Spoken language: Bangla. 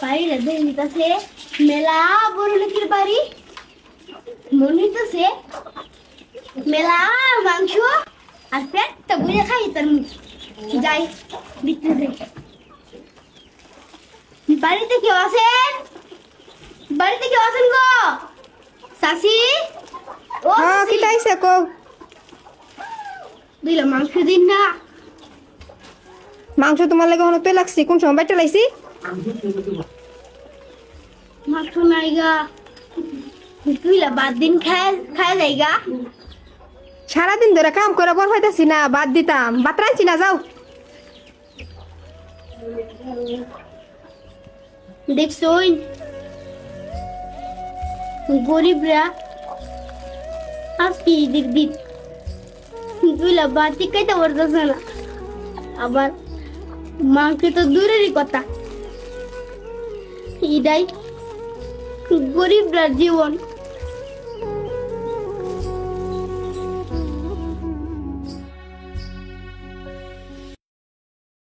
বাড়িটা দেখতেছে মেলা বড় লোকের বাড়ি, মনে হইতেছে মেলা মাংস আর পেটটা বুঝে খাই তার মুখ যাই দিতে যাই। বাড়িতে কেউ আছেন? বাড়িতে কেউ আছেন গো? শাশি ও হ্যাঁ কি শাশি, তাইছে কো? দিল মাংস দিন না। মাংস তোমার লাগে হনো তো লাগছি, কোন সময় বাইটা লাইছি? মাংস নাই গা, তুইলা বাদ দিন খায় খায় যাই গা। সারাদিন ধরে কাম করে বল হইতাছি না, বাদ দিতাম। বাত রাঁধছি না, যাও। দেখছই গরিবরা আজকে ঈদের দিন তুইলা বাতি খাইতে পারতেছে না, আবার মাংস তো দূরেরই কথা। এটাই গরিবরা জীবন।